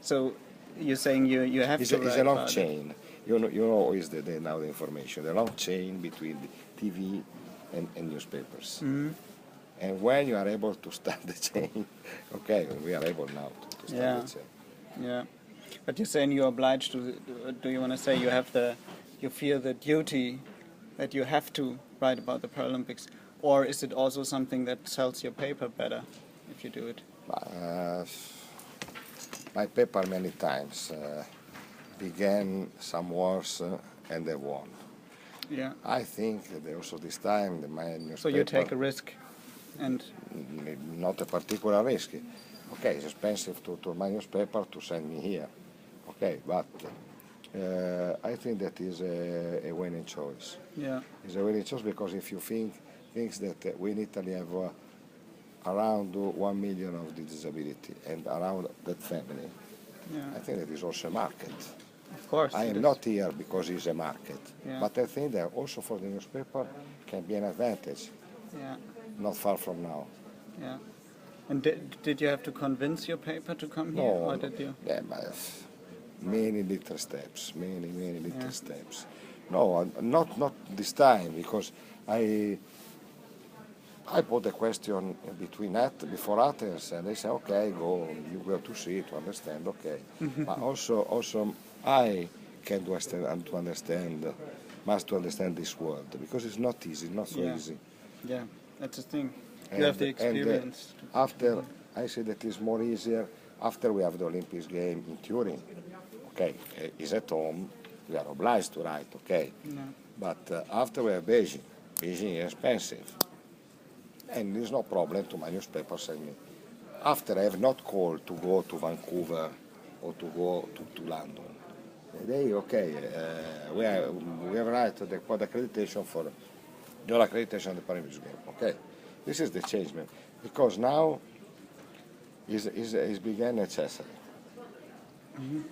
So you're saying you have It's to a, write it's a long about it. chain. You know is now the information. The long chain between the TV and newspapers. And when you are able to start the chain, okay, we are able now to start the chain. Yeah. But you're saying you're obliged to. Do you want to say you feel the duty that you have to write about the Paralympics, or is it also something that sells your paper better if you do it? My paper many times began some wars and they won. Yeah. I think that also this time my newspaper. So you take a risk, and not a particular risk. Okay, it's expensive to my newspaper to send me here. Okay, but I think that is a winning choice. yeah, It's a winning choice because if you thinks that we in Italy have around 1 million of the disability and around that family, I think that is also a market. of course. I am not here because it's a market, Yeah. but I think that also for the newspaper can be an advantage, Yeah, not far from now. yeah. And did you have to convince your paper to come here, or did you? Yeah, but many little steps, many little steps. No, not this time because I put the question before Athens and they say, okay, go, you go to see, to understand, okay. But also I can must understand this world because it's not easy, not so easy. Yeah, that's the thing. You have the experience. After I say that it's more easier after we have the Olympics game in Turin. Okay, it's at home, we are obliged to write, okay. But after we have Beijing is expensive. And there's no problem to my newspaper send me. After I have not called to go to Vancouver or to go to London. They we have right to the accreditation for your accreditation of the Paralympics game. Okay, this is the change, man. Because now is began necessary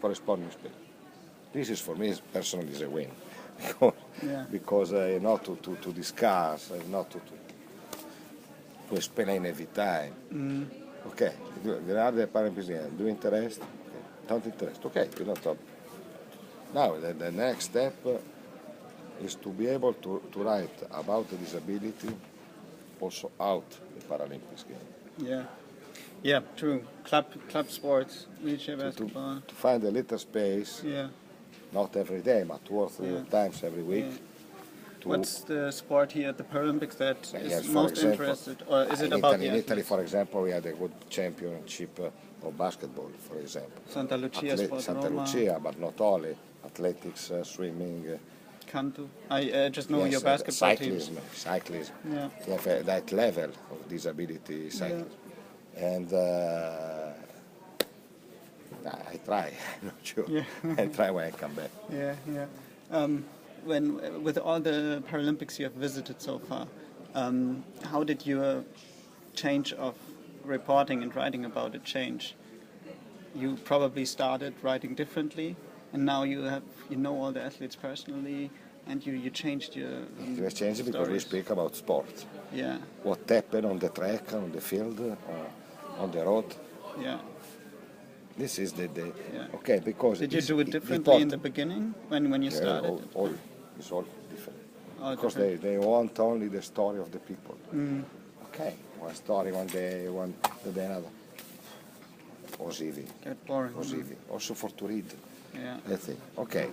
for a sport newspaper. This is for me personally is a win because not to discuss, not to explain every time. Okay, there are the Paralympics game. Do interest? Okay. Don't interest? Okay, you don't talk. Now the next step is to be able to write about the disability also out the Paralympics game. Yeah, true. Club sports, wheelchair basketball. To find a little space, not every day, but 2 or 3 times every week. What's the sport here at the Paralympics that is for most example, interested, or is it about in Italy, for example, we had a good championship of basketball, for example. Santa Lucia, Santa Lucia, but not only. Athletics, swimming. Canto. I just know your basketball cyclism. teams. You have that level of disability cyclism. And I try, I'm not sure. I try when I come back. When with all the Paralympics you have visited so far, how did your change of reporting and writing about it change? You probably started writing differently, and now you know all the athletes personally, and you changed your It was changed because we speak about sport. Yeah. What happened on the track, on the field, on the road. Yeah. This is the okay, because did you do it differently in the beginning when you started? It's all different. Because they want only the story of the people. Okay, one story one day, the day another. Was easy. Get boring. Was easy. Also for to read. Yeah. I think. Okay,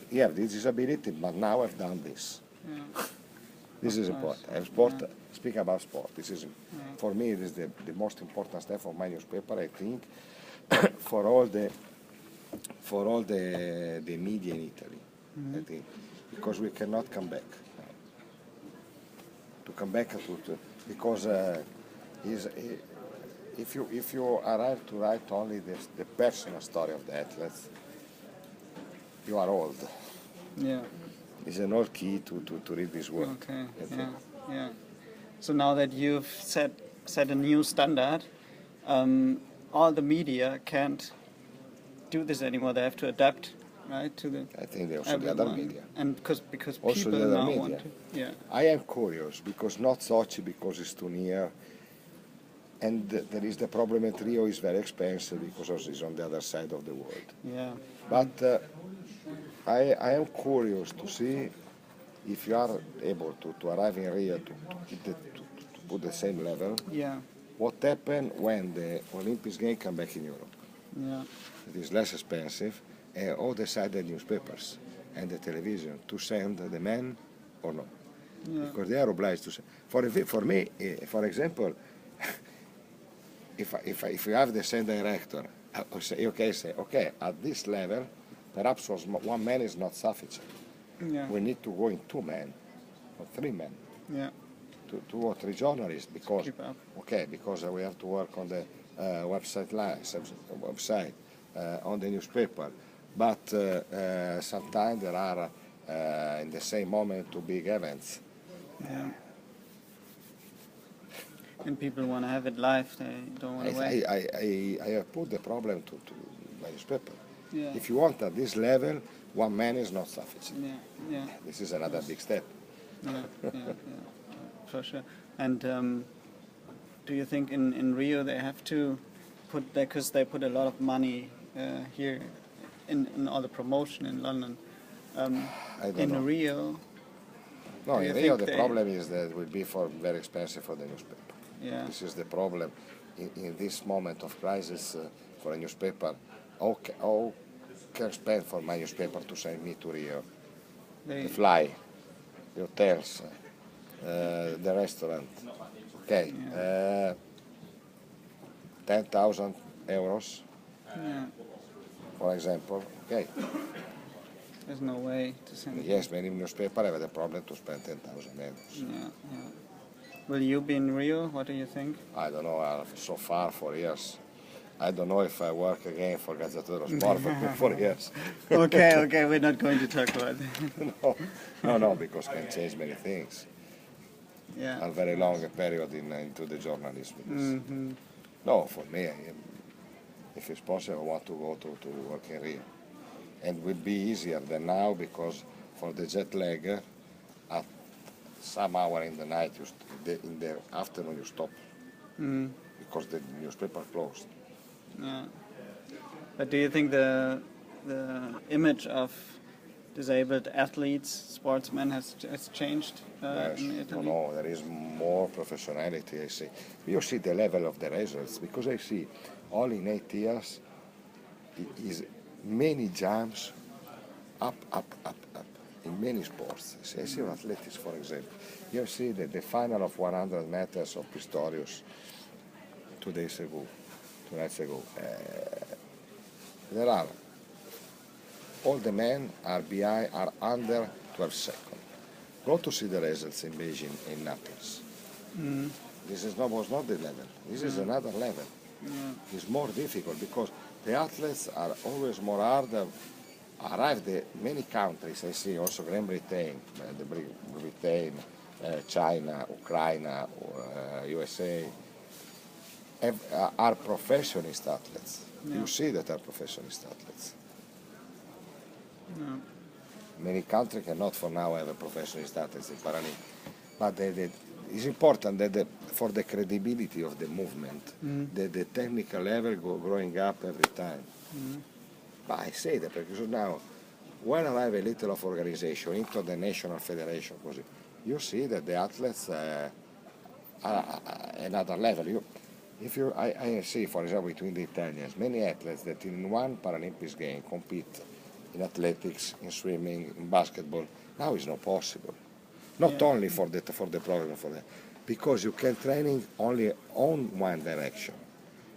you have this disability, but now I've done this. This is important. Sport. Speak about sport. This is for me. It is the most important step of my newspaper. I think for all the media in Italy. I think because we cannot come back. To come back to because if you arrive to write only the personal story of the athletes, you are old. Yeah. It's an old key to read this work. Okay. Yeah. So now that you've set a new standard, all the media can't do this anymore. They have to adapt, right, to the. I think also the other media. And because also people the other now media. want to. Yeah. I am curious because not Sochi because it's too near, And there is the problem at Rio is very expensive because it's on the other side of the world. Yeah. But I am curious to see if you are able to arrive in Rio to put the same level. Yeah. What happened when the Olympics game come back in Europe? Yeah. It is less expensive, and all decide the newspapers and the television to send the men or not. Yeah. Because they are obliged to send. For me, for example, if you have the same director, okay, at this level, perhaps one man is not sufficient. Yeah. We need to go in 2 men or 3 men. Yeah. 2 or 3 journalists because Keep up. because we have to work on the website on the newspaper, but sometimes there are in the same moment 2 big events. Yeah. And people want to have it live. They don't want to wait. I have put the problem to my newspaper. Yeah. If you want at this level, 1 man is not sufficient. Yeah. Yeah. This is another big step. Yeah. Yeah. For sure. And do you think in Rio they have to put, because they put a lot of money here in all the promotion in London, I don't in know. Rio? No, do you in Rio think the problem is that it will be very expensive for the newspaper. Yeah. This is the problem in this moment of crisis for a newspaper. How can I spend for my newspaper to send me to Rio? The fly, the hotels, the restaurant. Okay, 10,000 euros, Yeah. for example. Okay, There's no way to send it. yes, many newspapers have the problem to spend 10,000 euros. Yeah. Yeah. Will you be in Rio? What do you think? I don't know, so far 4 years. I don't know if I work again for Gazzetta dello Sport for 4 years. Okay, we're not going to talk about that. No, because can change many things. Yeah. A very long period into the journalism. Mm-hmm. No, for me, if it's possible, I want to go to work in Rio. And it will be easier than now because for the jet lag, at some hour in the night, in the afternoon you stop because the newspaper closed. Yeah. But do you think the image of disabled athletes, sportsmen has changed Yes. in Italy? No, there is more professionality, I see. You see the level of the results, because I see all in 8 years is many jumps up, in many sports. I see athletics, for example. You see the final of 100 meters of Pistorius 2 nights ago. There are, all the men are under 12 seconds. Go to see the results in Beijing, in Naples. This was not the level. This is another level. It's more difficult because the athletes are always more hard. Many countries, I see also Great Britain, China, Ukraine, USA, are professionist athletes. Yeah. You see that are professionist athletes. No. Many countries cannot for now have a professionist athletes in Paralympics. But it's important that for the credibility of the movement, the technical level growing up every time. But I say that because now, when I have a little of organization into the national federation, you see that the athletes are another level. I see, for example, between the Italians, many athletes that in one Paralympics game compete in athletics, in swimming, in basketball. Now it's not possible. Not only for the program, because you can training only on one direction.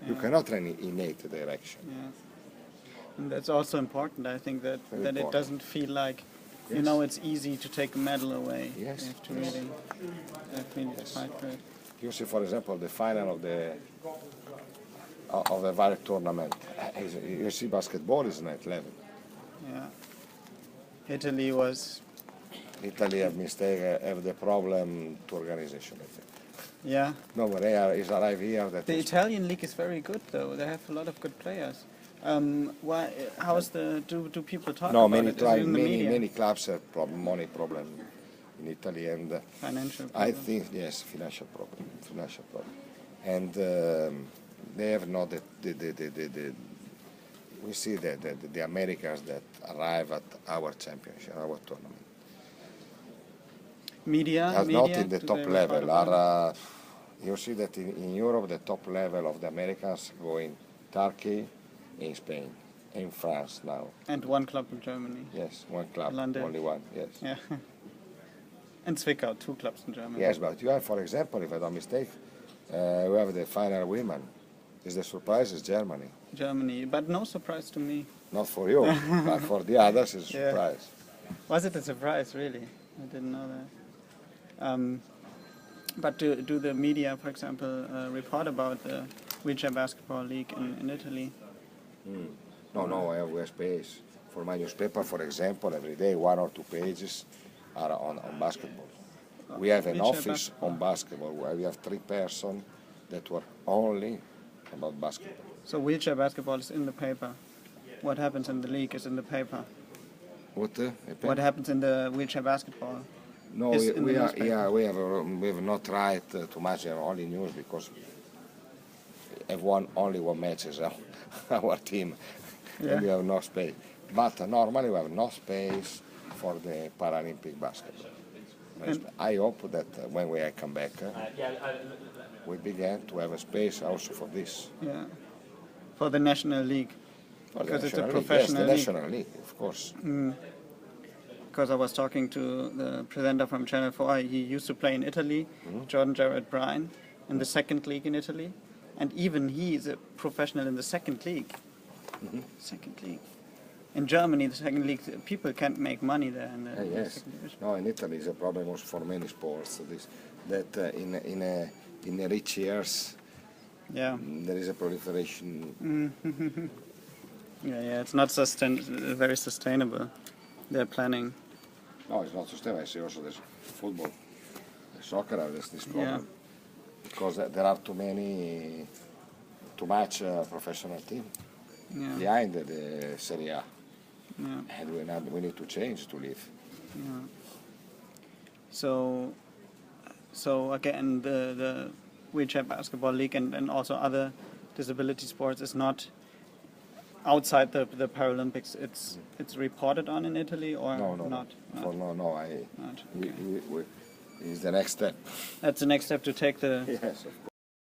You cannot train in 8 direction. Yeah. And that's also important, I think, that it doesn't feel like, it's easy to take a medal away. Yes. You have to really fight for it. You see, for example, the final of the Valley tournament. You see, basketball is night level. Yeah. Italy have the problem to organization, I think. Yeah. No, but is arrive here. The Italian league is very good, though. They have a lot of good players. Do people talk about it? Is it in the media? Many clubs have money problem in Italy, and Financial problem. I think yes, financial problem, and they have not we see the Americans that arrive at our championship, our tournament. Media? Are media not in the do top they level. report about it? You see that in Europe the top level of the Americans go in Turkey, in Spain, in France now. And one club in Germany. Yes, one club, London. only one. Yes. Yeah. And Zwickau, 2 clubs in Germany. Yes, but you have, for example, if I don't mistake, we have the final women. Is the surprise is Germany. Germany, but no surprise to me. Not for you, but for the others it's a Yeah. surprise. Was it a surprise, really? I didn't know that. But do the media, for example, report about the wheelchair basketball league in Italy? No, I have less space. For my newspaper, for example, every day 1 or 2 pages are on basketball. We have an Wheelchair office basketball. on basketball where we have 3 persons that work only about basketball. So wheelchair basketball is in the paper. What happens in the league is in the paper. What happens in the wheelchair basketball? No, is in the we newspaper. we have not tried too much only news because have only one match is our team, Yeah. and we have no space. But normally we have no space for the Paralympic basketball. I hope that when we come back, we begin to have a space also for this. Yeah. For the national league. For the Because it's a national league. professional Yes, the league. national league, of course. Because I was talking to the presenter from Channel 4. He used to play in Italy, Jordan Jarrett Bryan, in the second league in Italy. And even he is a professional in the second league. Second league. In Germany, the second league, people can't make money there in the Yes. second division. No, in Italy is a problem also for many sports. That in rich years Yeah. there is a proliferation. Yeah, it's not very sustainable. They're planning. No, it's not sustainable. I see also there's football, soccer has this problem. Yeah. Because there are too much professional team Yeah. behind the Serie A. Yeah. And we need to change to live. Yeah. So again, the wheelchair basketball league and also other disability sports is not outside the Paralympics. It's reported on in Italy or No. not? No. Not. It's the next step. That's the next step to take the Yes, of course.